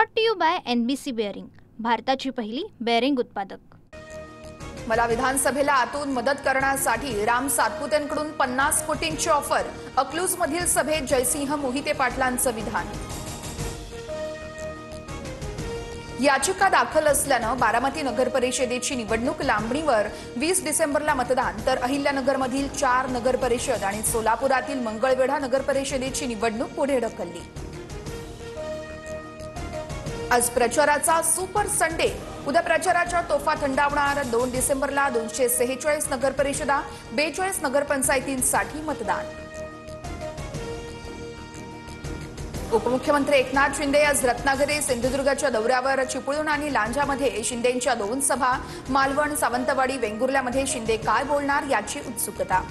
Brought to you by NBC bearing, भारताची पहिली bearing उत्पादक। मला विधानसभेला आतून मदत करण्यासाठी राम सातपुतेंकडून 50 कोटींची ऑफर। अकलूजमधील सभेत जयसिंह मोहिते पाटलांचं विधान। याचिका दाखल असल्यानं बारामती नगर परिषदेची निवडणूक लांबणीवर। 20 डिसेंबरला मतदान, तर अहिल्यानगरमधील 4 नगर परिषद आणि सोलापुरातील मंगळवेढा नगर परिषदेची निवडणूक पुढे ढकलली। आज प्रचाराचा सुपर संडे। उद्या प्रचाराच्या तोफा थंडावणार। 2 डिसेंबरला 246 नगर परिषदा, 42 नगरपंचायतींसाठी मतदान। उपमुख्यमंत्री एकनाथ शिंदे आज रत्नागिरी सिंधुदुर्गच्या दौऱ्यावर। चिपळूण आणि लांजामध्ये शिंदेंच्या 2 सभा। मालवण, सावंतवाडी, वेंगुर्ल्यामध्ये शिंदे काय बोलणार याची उत्सुकता।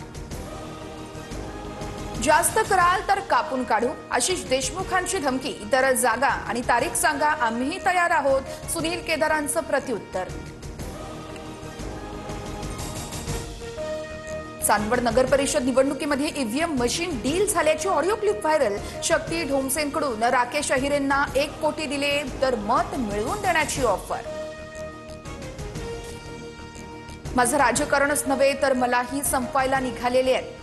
जास्त कराल तर कापून काढू, आशिष देशमुखांची धमकी। तर जागा आणि तारीख सांगा, आम्ही तयार आहोत, सुनील केदारांचं प्रत्युत्तर। चांदवड नगर परिषद निवडणुकीमध्ये ईव्हीएम मशीन डील झाल्याची ऑडिओ क्लिप व्हायरल। शक्ती ढोमसेंकडून राकेश अहिरेंना 1 कोटी दिले तर मत मिळवून देण्याची ऑफर। माझं राजकारणच नव्हे तर मलाही संपवायला निघालेले आहेत।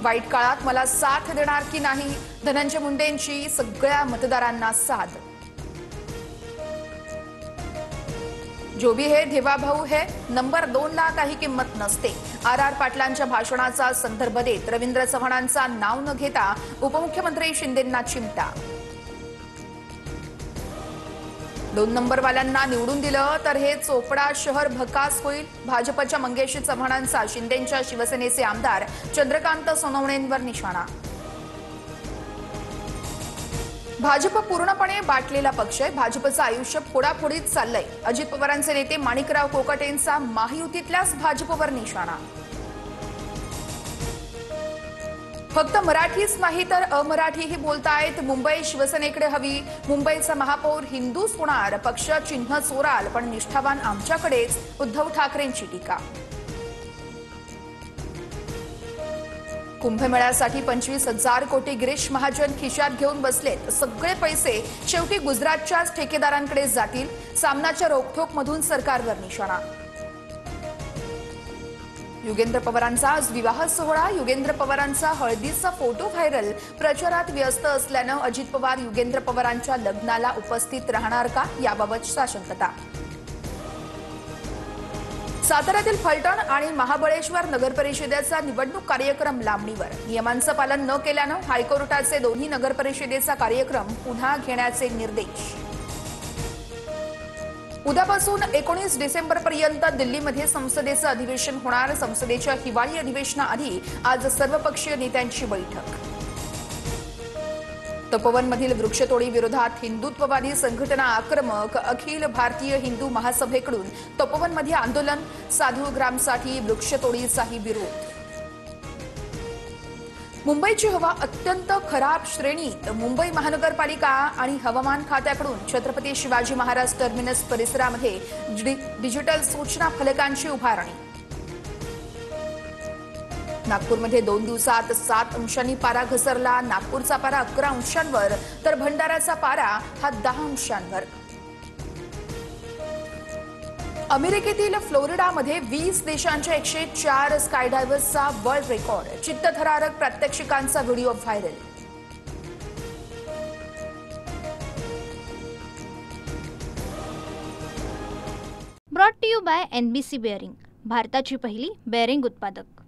वाईट काळात मला साथ देणार की नाही, धनंजय मुंडेंची सगळ्या मतदारांना साथ। जो भी है देवा भाऊ है, नंबर 2 ला काही किंमत नसते। RR पाटलांच्या भाषणाचा संदर्भ देत रवींद्र चव्हाणांचा नाव न घेता उपमुख्यमंत्री शिंदेंना चिमटा। 2 नंबरवाल्यांना निवडून दिलं तर हे चोपडा शहर भकास होईल। भाजपच्या मंगेश चव्हाणांचा शिंदेंच्या शिवसेनेचे आमदार चंद्रकांत सोनवणेंवर निशाणा। भाजप पूर्णपणे बाटलेला पक्ष आहे। भाजपचं आयुष्य फोडाफोडीत चाललंय। अजित पवारांचे नेते माणिकराव कोकाटेंचा महायुतीतल्याच भाजपवर निशाणा। फक्त मराठीच नाही तर अमराठीही बोलतायत। मुंबई शिवसेनेकडे हवी। मुंबईचा महापौर हिंदूच होणार, पक्ष चिन्ह चोराल पण निष्ठावान आमच्याकडेच, उद्धव ठाकरेंची टीका। कुंभमेळ्यासाठी 25,000 कोटी गिरीश महाजन खिशात घेऊन बसलेत। सगळे पैसे शेवटी गुजरातच्याच ठेकेदारांकडे जातील। सामनाच्या रोखठोकमधून सरकारवर निशाणा। युगेंद्र पवारांचा आज विवाह सोहळा। युगेंद्र पवारांचा हळदीचा फोटो व्हायरल। प्रचारात व्यस्त असल्यानं अजित पवार युगेंद्र पवारांच्या लग्नाला उपस्थित राहणार का, याबाबत साशंकता। साताऱ्यातील फलटण आणि महाबळेश्वर नगर परिषदेचा निवडणूक कार्यक्रम लांबणीवर। नियमांचं पालन न केल्यानं हायकोर्टाचे दोन्ही नगर परिषदेचा कार्यक्रम पुन्हा घेण्याचे निर्देश। उद्यापासून 19 डिसेंबरपर्यंत दिल्लीमध्ये संसदेचं अधिवेशन होणार। संसदेच्या हिवाळी अधिवेशनाआधी आज सर्वपक्षीय नेत्यांची बैठक। तपोवनमधील वृक्षतोडी विरोधात हिंदुत्ववादी संघटना आक्रमक। अखिल भारतीय हिंदू महासभेकडून तपोवनमध्ये आंदोलन। साधू ग्रामसाठी वृक्षतोडीचाही विरोध। मुंबईची हवा अत्यंत खराब श्रेणीत। मुंबई महानगरपालिका आणि हवामान खात्याकडून छत्रपती शिवाजी महाराज टर्मिनस परिसरामध्ये डिजिटल सूचना फलकांची उभारणी। नागपूरमध्ये 2 दिवसात 7 अंशांनी पारा घसरला। नागपूरचा पारा 11 अंशांवर तर भंडाऱ्याचा पारा हा 10 अंशांवर। अमेरिकेतील फ्लोरिडामध्ये 20 देशांच्या 104 स्कायडायव्हर्सचा वर्ल्ड रेकॉर्ड। चित्तथरारक प्रात्यक्षिकांचा video viral. Brought to you by NBC bearing, भारताची पहिली बेअरिंग उत्पादक।